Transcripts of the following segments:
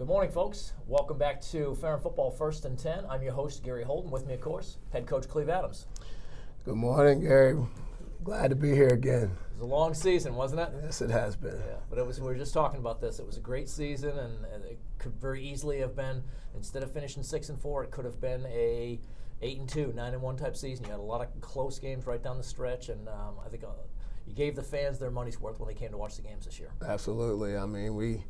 morning, folks. Welcome back to Ferrum Football First and 10. I'm your host, Gary Holden. With me, of course, head coach Cleive Adams. Good morning, Gary. Glad to be here again. It was a long season, wasn't it? Yes, it has been. Yeah, but we were just talking about this. It was a great season, and it could very easily have been, instead of finishing 6-4, it could have been a 8-2, 9-1 type season. You had a lot of close games right down the stretch, and I think you gave the fans their money's worth when they came to watch the games this year. Absolutely. I mean, we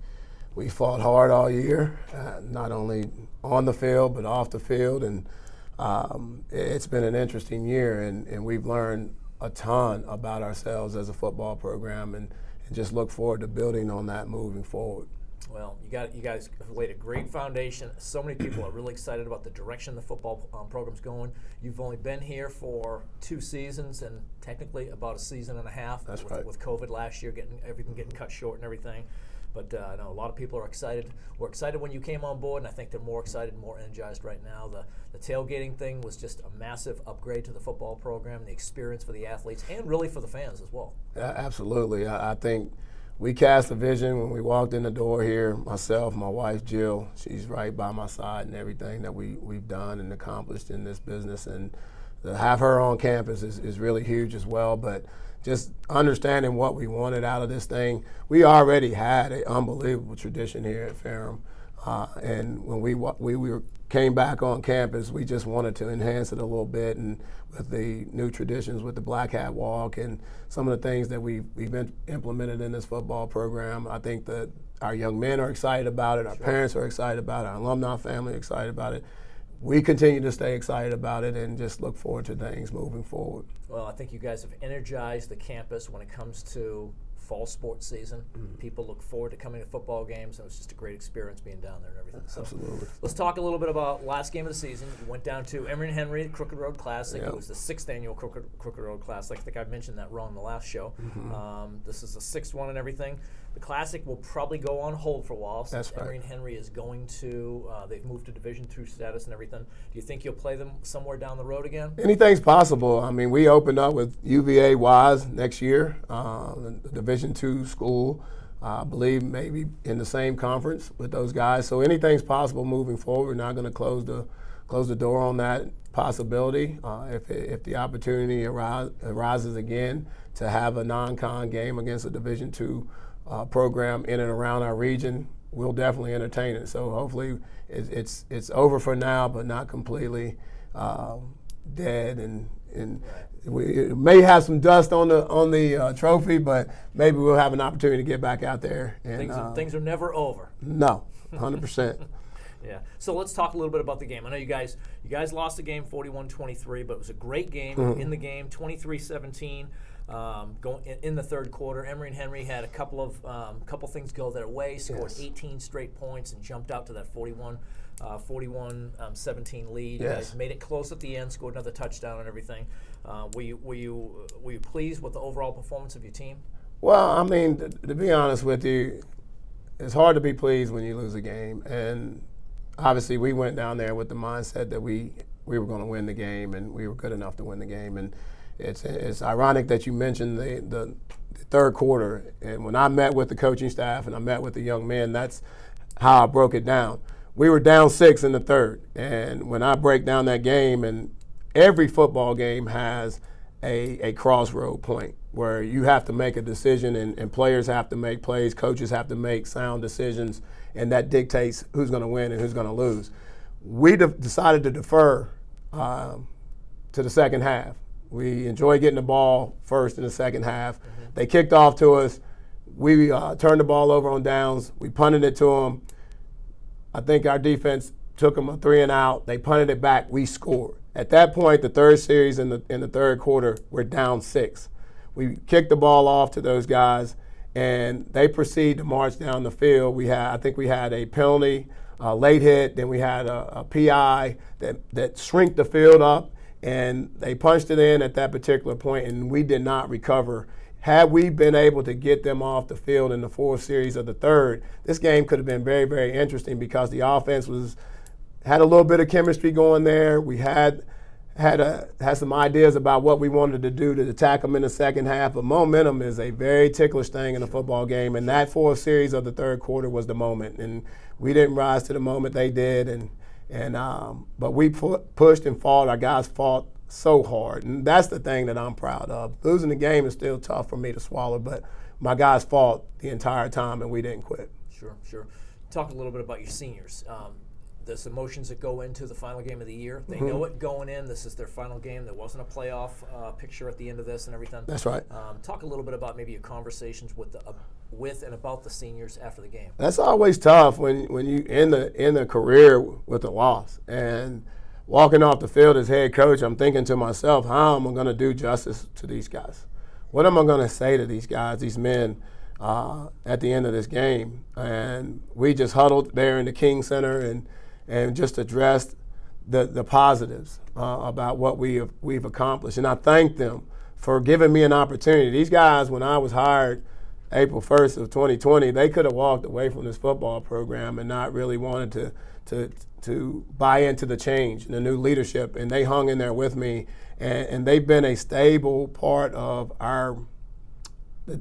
fought hard all year, not only on the field but off the field, and it's been an interesting year, and we've learned a ton about ourselves as a football program, and just look forward to building on that moving forward. Well, you guys have laid a great foundation. So many people are really excited about the direction the football program's going. You've only been here for 2 seasons and technically about a season and a half. That's with, right. With COVID last year, everything getting cut short and everything. But I know a lot of people are excited. We're excited when you came on board, and I think they're more excited, more energized right now. The tailgating thing was just a massive upgrade to the football program, the experience for the athletes, and really for the fans as well. Absolutely. I think we cast a vision when we walked in the door here. Myself, my wife Jill, she's right by my side in everything that we've done and accomplished in this business. And to have her on campus is really huge as well. But just understanding what we wanted out of this thing, we already had an unbelievable tradition here at Ferrum. And when we came back on campus, we just wanted to enhance it a little bit, and with the new traditions with the Black Hat Walk and some of the things that we've implemented in this football program, I think that our young men are excited about it, our parents are excited about it, our alumni family are excited about it. We continue to stay excited about it and just look forward to things moving forward. Well, I think you guys have energized the campus when it comes to fall sports season. People look forward to coming to football games, and it was just a great experience being down there and everything. So Absolutely. Let's talk a little bit about last game of the season. You went down to Emory Henry, the Crooked Road Classic. Yep. It was the 6th annual Crooked Road Classic. I think I mentioned that wrong in the last show. This is the 6th one and everything. The Classic will probably go on hold for a while since That's right. Emory Henry is going to, they've moved to Division II status and everything. Do you think you'll play them somewhere down the road again? Anything's possible. I mean, we opened up with UVA Wise next year, the Division II school. I believe maybe in the same conference with those guys. So anything's possible moving forward. We're not going to close the door on that possibility. If the opportunity arises again to have a non-con game against a Division II program in and around our region, we'll definitely entertain it. So hopefully it's over for now, but not completely dead, and we may have some dust on the trophy, but maybe we'll have an opportunity to get back out there. And Things are never over. No, 100%. Yeah. So let's talk a little bit about the game. I know you guys lost the game 41-23, but it was a great game in the game, 23-17. Going in the third quarter, Emory Henry had a couple things go their way, scored 18 straight points, and jumped out to that 41-17 lead. You guys made it close at the end, scored another touchdown and everything. Were you pleased with the overall performance of your team? Well, I mean, to be honest with you, it's hard to be pleased when you lose a game, and obviously we went down there with the mindset that we were going to win the game, and we were good enough to win the game. And it's ironic that you mentioned the third quarter. And when I met with the coaching staff and I met with the young men, that's how I broke it down. We were down 6 in the third. And when I break down that game, and every football game has a crossroad point where you have to make a decision, and players have to make plays, coaches have to make sound decisions, and that dictates who's going to win and who's going to lose. We decided to defer to the second half. We enjoyed getting the ball first in the second half. They kicked off to us. We turned the ball over on downs. We punted it to them. I think our defense took them a 3 and out. They punted it back. We scored. At that point, the third series in the third quarter, we're down 6. We kicked the ball off to those guys, and they proceed to march down the field. I think we had a penalty, a late hit. Then we had a PI that shrinked the field up. And they punched it in at that particular point, and we did not recover. Had we been able to get them off the field in the fourth series of the third, this game could have been very, very interesting because the offense had a little bit of chemistry going there. We had had some ideas about what we wanted to do to attack them in the second half. But momentum is a very ticklish thing in a football game, and that fourth series of the third quarter was the moment. And we didn't rise to the moment; they did. But we pushed and fought. Our guys fought so hard, and that's the thing that I'm proud of. Losing the game is still tough for me to swallow, but my guys fought the entire time, and we didn't quit. Sure. Talk a little bit about your seniors. There's emotions that go into the final game of the year. They know it going in. This is their final game. There wasn't a playoff picture at the end of this and everything. That's right. Talk a little bit about maybe your conversations with and about the seniors after the game. That's always tough when you end a career with a loss. And walking off the field as head coach, I'm thinking to myself, how am I going to do justice to these guys? What am I going to say to these guys, these men, at the end of this game? And we just huddled there in the King Center and just addressed the positives about what we've accomplished. And I thank them for giving me an opportunity. These guys, when I was hired April 1st of 2020, they could have walked away from this football program and not really wanted to buy into the change and the new leadership. And they hung in there with me, and they've been a stable part of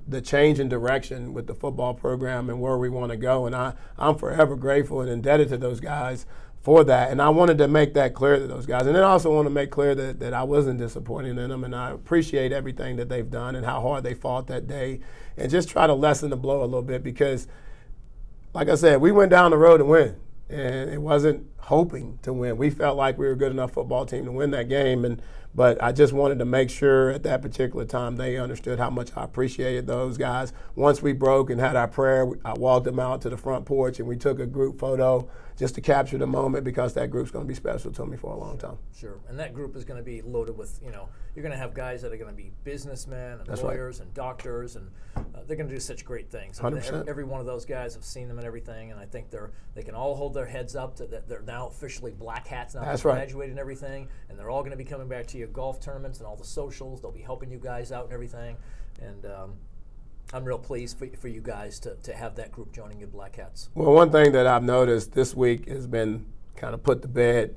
the change in direction with the football program and where we want to go. And I'm forever grateful and indebted to those guys for that. And I wanted to make that clear to those guys. And then I also want to make clear that I wasn't disappointed in them, and I appreciate everything that they've done and how hard they fought that day, and just try to lessen the blow a little bit because, like I said, we went down the road to win. And it wasn't hoping to win. We felt like we were a good enough football team to win that game, but I just wanted to make sure at that particular time they understood how much I appreciated those guys. Once we broke and had our prayer, I walked them out to the front porch and we took a group photo just to capture the moment because that group's going to be special to me for a long time. Sure, and that group is going to be loaded with, you're going to have guys that are going to be businessmen and That's lawyers right. and doctors, and they're going to do such great things. 100%. Every one of those guys, have seen them and everything, and I think they can all hold their heads up that they're now officially black hats, now That's they've right. graduated and everything, and they're all going to be coming back to your golf tournaments and all the socials. They'll be helping you guys out and everything, and I'm real pleased for you guys to have that group joining your black hats. Well, one thing that I've noticed this week has been kind of put the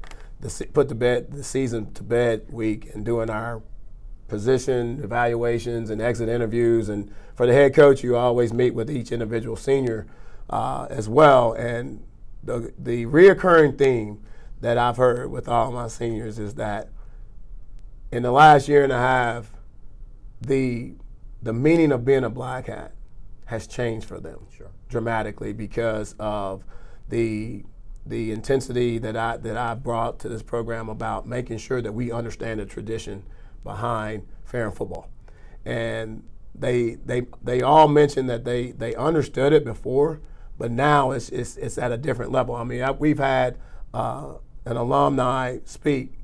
season to bed week and doing our position evaluations and exit interviews. And for the head coach, you always meet with each individual senior as well. And the reoccurring theme that I've heard with all my seniors is that in the last year and a half, the meaning of being a black hat has changed for them dramatically because of the intensity that I've brought to this program about making sure that we understand the tradition behind Ferrum football. And they all mentioned that they understood it before, but now it's at a different level. I mean, we've had an alumni speak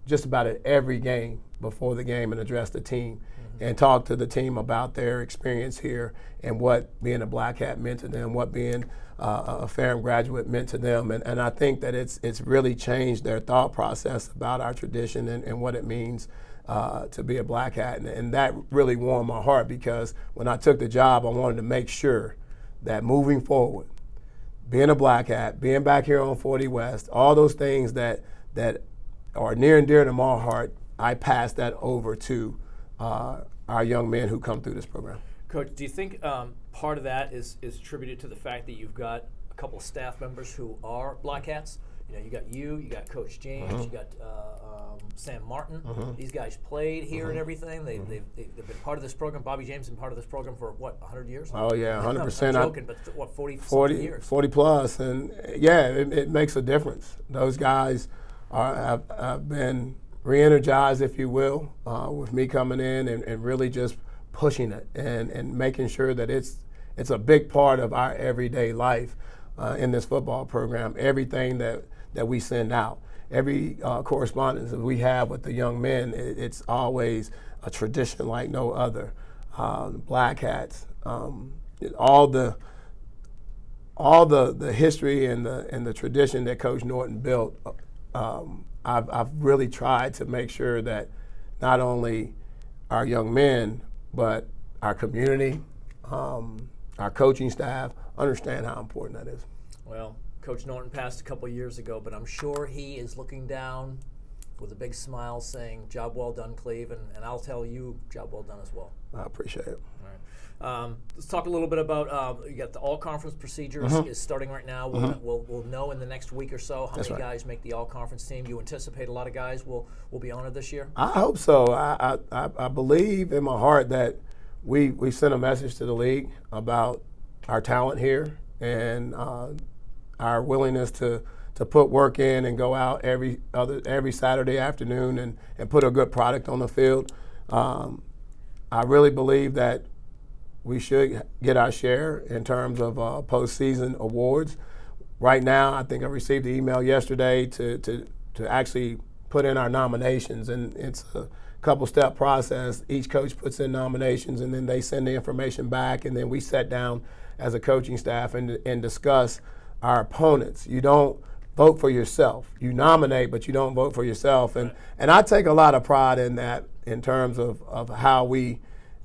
just about at every game before the game and address the team and talk to the team about their experience here and what being a black hat meant to them, what being a Ferrum graduate meant to them. And I think that it's really changed their thought process about our tradition and what it means to be a black hat. And that really warmed my heart because when I took the job, I wanted to make sure that moving forward, being a black hat, being back here on 40 West, all those things that are near and dear to my heart, I pass that over to our young men who come through this program. Coach, do you think part of that is attributed to the fact that you've got a couple of staff members who are black hats? You got Coach James, you got Sam Martin. These guys played here and everything. They've been part of this program. Bobby James has been part of this program for, 100 years? Oh, yeah, 100%. I'm joking, but 40 years? 40 plus. And, yeah, it makes a difference. Those guys have been re-energized, if you will, with me coming in and really just pushing it and making sure that it's a big part of our everyday life in this football program. Everything that we send out, every correspondence that we have with the young men, it's always a tradition like no other. Black hats, all the history and the tradition that Coach Norton built. I've really tried to make sure that not only our young men, but our community, our coaching staff understand how important that is. Well, Coach Norton passed a couple years ago, but I'm sure he is looking down with a big smile saying, "Job well done, Cleive," and I'll tell you, job well done as well. I appreciate it. All right. Let's talk a little bit about you got the all-conference procedures is starting right now. We'll know in the next week or so how many guys make the all-conference team. You anticipate a lot of guys will be on it this year? I hope so. I believe in my heart that we sent a message to the league about our talent here and our willingness to put work in and go out every Saturday afternoon and put a good product on the field. I really believe that we should get our share in terms of postseason awards. Right now, I think I received the email yesterday to actually put in our nominations, and it's a couple-step process. Each coach puts in nominations, and then they send the information back, and then we sit down as a coaching staff and discuss our opponents. You don't vote for yourself. You nominate, but you don't vote for yourself. And I take a lot of pride in that in terms of how we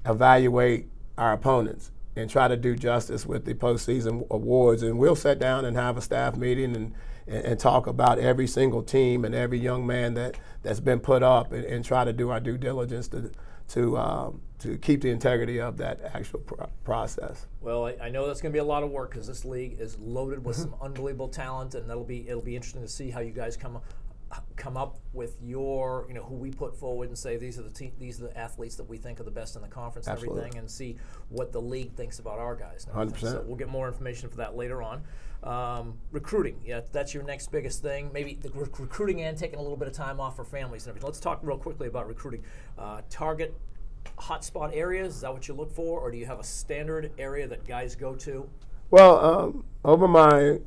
evaluate our opponents and try to do justice with the postseason awards. And we'll sit down and have a staff meeting and talk about every single team and every young man that's been put up and try to do our due diligence to keep the integrity of that actual process. Well, I know that's going to be a lot of work because this league is loaded with some unbelievable talent, and it'll be interesting to see how you guys come up with your, who we put forward and say these are the athletes that we think are the best in the conference and everything, and see what the league thinks about our guys. 100%. So we'll get more information for that later on. Recruiting, that's your next biggest thing. Maybe the recruiting and taking a little bit of time off for families and everything. Let's talk real quickly about recruiting. Target hotspot areas, is that what you look for, or do you have a standard area that guys go to? Well, over my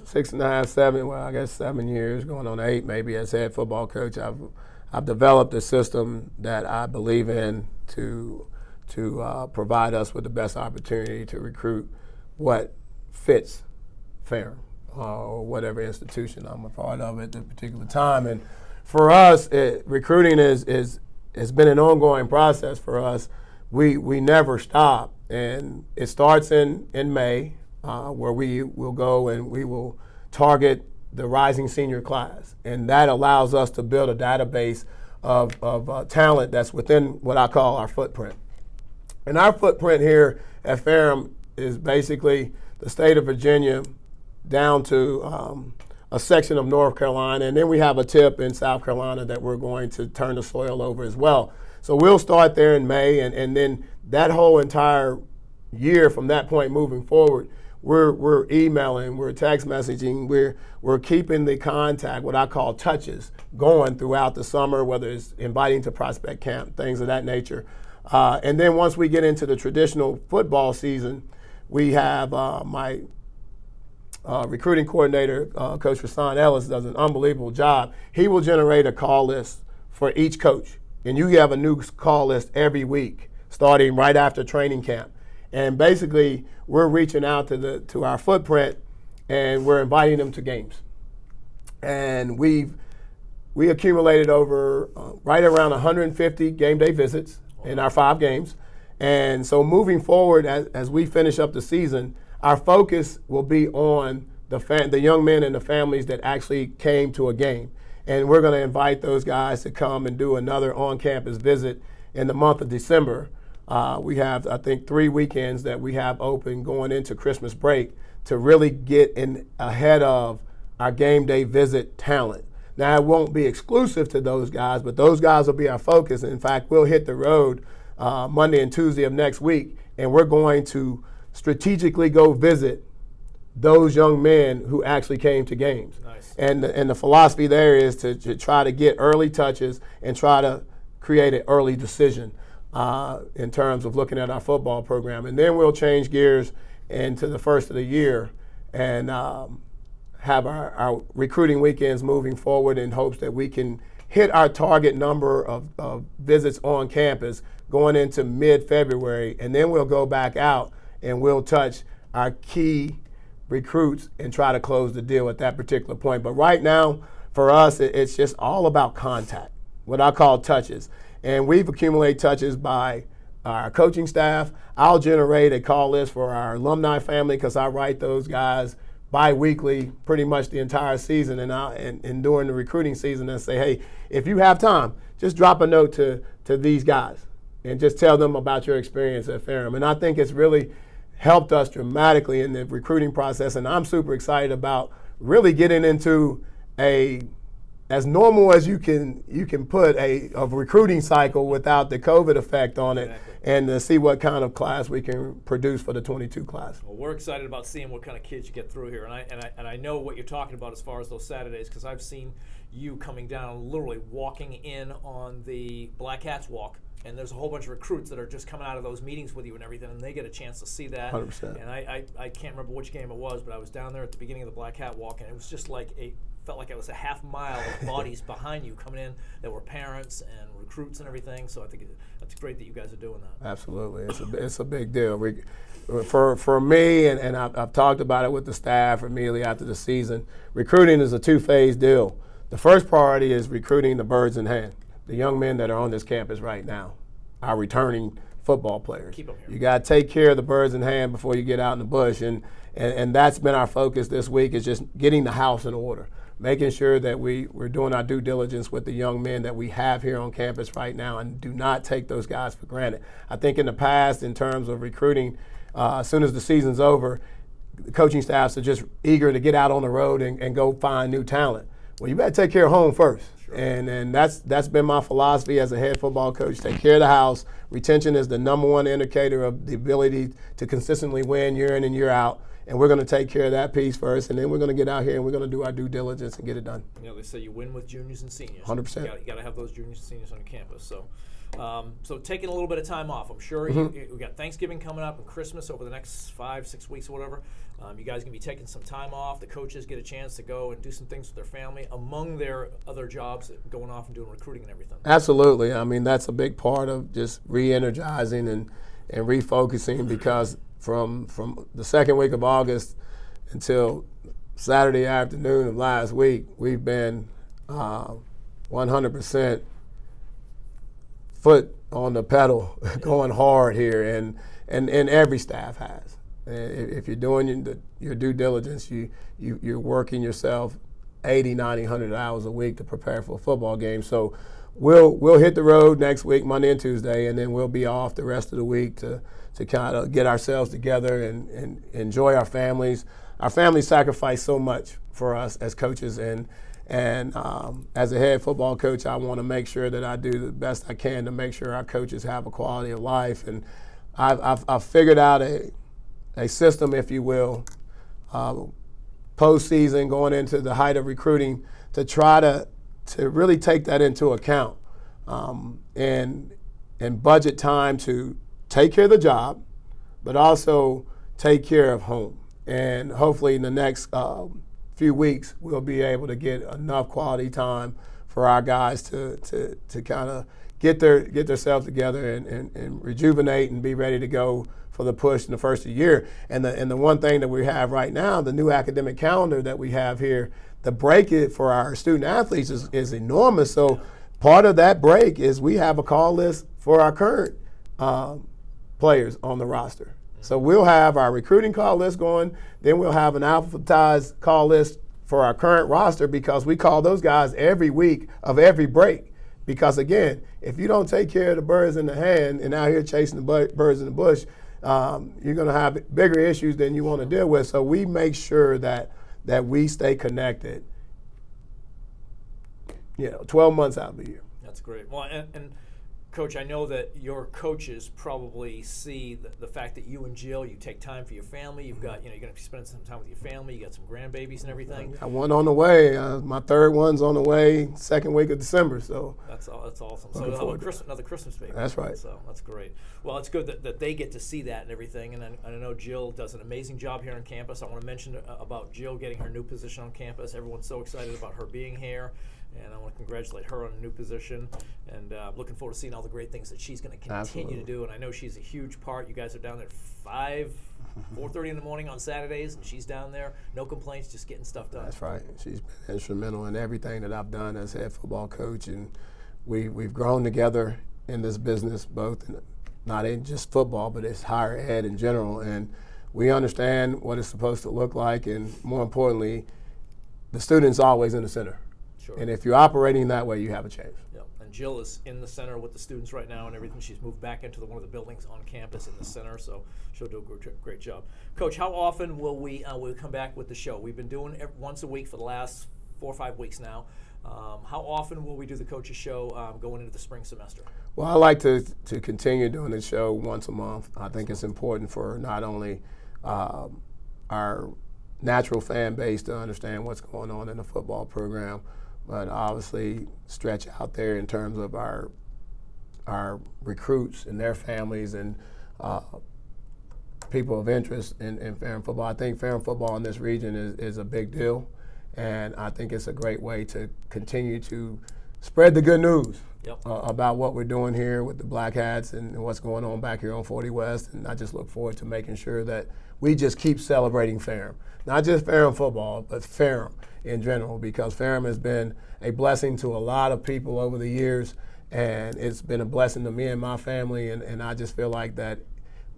6.5, 7, well, I guess 7 years, going on 8 maybe as head football coach, I've developed a system that I believe in to provide us with the best opportunity to recruit what fits Ferrum or whatever institution I'm a part of at the particular time. And for us, recruiting has been an ongoing process for us. We never stop, and it starts in May, where we will go and we will target the rising senior class, and that allows us to build a database of talent that's within what I call our footprint. And our footprint here at Ferrum is basically the state of Virginia down to a section of North Carolina, and then we have a tip in South Carolina that we're going to turn the soil over as well. So we'll start there in May, and then that whole entire year from that point moving forward, we're emailing, we're text messaging, we're keeping the contact, what I call touches, going throughout the summer, whether it's inviting to prospect camp, things of that nature. And then once we get into the traditional football season, we have my recruiting coordinator, Coach Rasan Ellis, does an unbelievable job. He will generate a call list for each coach, and you have a new call list every week, starting right after training camp. And basically, we're reaching out to our footprint, and we're inviting them to games. And we accumulated over right around 150 game day visits in our 5 games. And so moving forward, as we finish up the season, our focus will be on the young men and the families that actually came to a game. And we're going to invite those guys to come and do another on-campus visit in the month of December. We have, I think, 3 weekends that we have open going into Christmas break to really get in ahead of our game day visit talent. Now, it won't be exclusive to those guys, but those guys will be our focus. In fact, we'll hit the road Monday and Tuesday of next week, and we're going to strategically go visit those young men who actually came to games. Nice. And the philosophy there is to try to get early touches and try to create an early decision in terms of looking at our football program. And then we'll change gears into the first of the year and have our recruiting weekends moving forward in hopes that we can hit our target number of visits on campus going into mid-February. And then we'll go back out and we'll touch our key recruits and try to close the deal at that particular point. But right now, for us, it's just all about contact, what I call touches. And we've accumulated touches by our coaching staff. I'll generate a call list for our alumni family because I write those guys bi-weekly pretty much the entire season and during the recruiting season and say, hey, if you have time, just drop a note to these guys and just tell them about your experience at Ferrum. And I think it's really helped us dramatically in the recruiting process, and I'm super excited about really getting into as normal as you can put a recruiting cycle without the COVID effect on it. Exactly. And to see what kind of class we can produce for the 22 class. Well, we're excited about seeing what kind of kids you get through here, and I know what you're talking about as far as those Saturdays, because I've seen you coming down, literally walking in on the Black Hats walk, and there's a whole bunch of recruits that are just coming out of those meetings with you and everything, and they get a chance to see that. 100%. And I can't remember which game it was, but I was down there at the beginning of the Black Hat walk, and it was just like felt like it was a half mile of bodies behind you coming in that were parents and recruits and everything. So I think that's great that you guys are doing that. Absolutely, it's a big deal. For me, and I've talked about it with the staff immediately after the season. Recruiting is a two-phase deal. The first priority is recruiting the birds in hand, the young men that are on this campus right now, our returning football players. Keep them here. You got to take care of the birds in hand before you get out in the bush, and that's been our focus this week, is just getting the house in order, making sure that we're doing our due diligence with the young men that we have here on campus right now, and do not take those guys for granted. I think in the past, in terms of recruiting, as soon as the season's over, the coaching staffs are just eager to get out on the road and go find new talent. Well, you better take care of home first. Sure. And that's been my philosophy as a head football coach. Take care of the house. Retention is the number one indicator of the ability to consistently win year in and year out. And we're going to take care of that piece first, and then we're going to get out here and we're going to do our due diligence and get it done. You know, they say you win with juniors and seniors. 100%. You got to have those juniors and seniors on your campus. So, so taking a little bit of time off. I'm sure we got Thanksgiving coming up and Christmas over the next 5-6 weeks or whatever. You guys can be taking some time off. The coaches get a chance to go and do some things with their family among their other jobs, going off and doing recruiting and everything. Absolutely. I mean, that's a big part of just re-energizing and refocusing, because from the second week of August until Saturday afternoon of last week, we've been 100% foot on the pedal, going hard here, and every staff has. If you're doing your due diligence, you're working yourself 80, 90, 100 hours a week to prepare for a football game. So we'll hit the road next week, Monday and Tuesday, and then we'll be off the rest of the week to kind of get ourselves together and enjoy our families. Our families sacrifice so much for us as coaches, and as a head football coach, I want to make sure that I do the best I can to make sure our coaches have a quality of life. And I've figured out a system, if you will, postseason, going into the height of recruiting, to try to really take that into account, and budget time to take care of the job, but also take care of home. And hopefully in the next few weeks, we'll be able to get enough quality time for our guys to kind of get themselves together and rejuvenate and be ready to go for the push in the first of the year. And the one thing that we have right now, the new academic calendar that we have here, the break for our student athletes is enormous. So part of that break is we have a call list for our current players on the roster. So we'll have our recruiting call list going, then we'll have an alphabetized call list for our current roster, because we call those guys every week of every break. Because again, if you don't take care of the birds in the hand and out here chasing the birds in the bush, you're going to have bigger issues than you want to deal with. So we make sure that we stay connected, 12 months out of the year. That's great. Well, and Coach, I know that your coaches probably see the fact that you and Jill, you take time for your family. You've got, you're going to be spending some time with your family. You got some grandbabies and everything. I got one on the way. My third one's on the way, second week of December. So that's awesome. So another Christmas baby. That's right. So that's great. Well, it's good that they get to see that and everything. And I know Jill does an amazing job here on campus. I want to mention about Jill getting her new position on campus. Everyone's so excited about her being here. And I want to congratulate her on a new position, and looking forward to seeing all the great things that she's going to continue to do. And I know she's a huge part. You guys are down there at 4:30 in the morning on Saturdays, and she's down there. No complaints, just getting stuff done. That's right. She's been instrumental in everything that I've done as head football coach, and we've grown together in this business, both not in just football, but it's higher ed in general. And we understand what it's supposed to look like, and more importantly, the student's always in the center. Sure. And if you're operating that way, you have a chance. Yep. And Jill is in the center with the students right now and everything. She's moved back into one of the buildings on campus in the center, so she'll do a great job. Coach, how often will we come back with the show? We've been doing it once a week for the last 4 or 5 weeks now. How often will we do the coaches show going into the spring semester? Well, I like to continue doing the show once a month. I think it's important for not only our natural fan base to understand what's going on in the football program, but obviously stretch out there in terms of our recruits and their families and people of interest in Ferrum football. I think Ferrum football in this region is a big deal, and I think it's a great way to continue to spread the good news. Yep. About what we're doing here with the Black Hats and what's going on back here on 40 West. And I just look forward to making sure that we just keep celebrating Ferrum. Not just Ferrum football, but Ferrum in general, because Ferrum has been a blessing to a lot of people over the years, and it's been a blessing to me and my family, and I just feel like that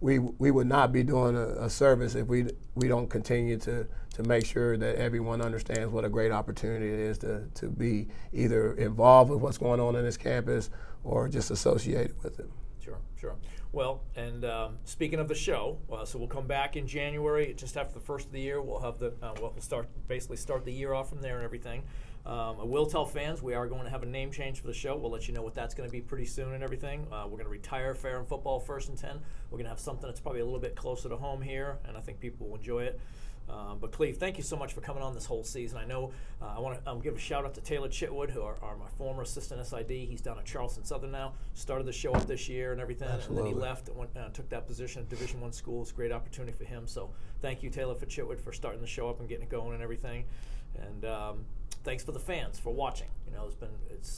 we would not be doing a service if we don't continue to make sure that everyone understands what a great opportunity it is to be either involved with what's going on in this campus or just associated with it. Sure. Well, and speaking of the show, so we'll come back in January, just after the first of the year. We'll have we'll start the year off from there and everything. I will tell fans we are going to have a name change for the show. We'll let you know what that's going to be pretty soon and everything. We're going to retire Ferrum football 1st and 10. We're going to have something that's probably a little bit closer to home here, and I think people will enjoy it. But Cleive, thank you so much for coming on this whole season. I know I want to give a shout out to Taylor Chitwood, who are my former assistant SID. He's down at Charleston Southern now. Started the show up this year and everything, Absolutely. and then he left and took that position at Division I school. It's a great opportunity for him. So thank you, Taylor Chitwood, for starting the show up and getting it going and everything. And thanks for the fans for watching. You know,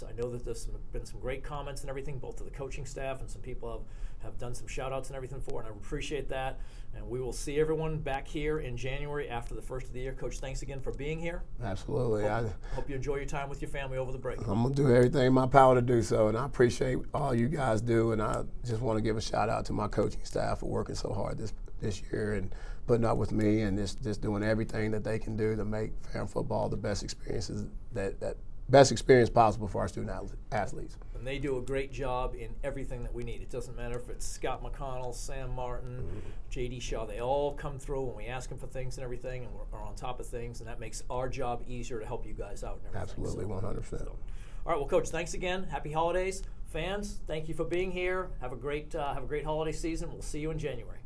I know that there's been some great comments and everything, both to the coaching staff and some people have done some shout outs and everything for it, and I appreciate that. And we will see everyone back here in January after the first of the year. Coach, thanks again for being here. Absolutely. Hope you enjoy your time with your family over the break. I'm going to do everything in my power to do so, and I appreciate all you guys do, and I just want to give a shout out to my coaching staff for working so hard this year and putting up with me and just doing everything that they can do to make Ferrum football the best experiences that best experience possible for our student athletes. And they do a great job in everything that we need. It doesn't matter if it's Scott McConnell, Sam Martin, J.D. Shaw. They all come through when we ask them for things and everything, and we're on top of things, and that makes our job easier to help you guys out and everything. Absolutely, 100%. All right, well, Coach, thanks again. Happy holidays. Fans, thank you for being here. Have a great holiday season. We'll see you in January.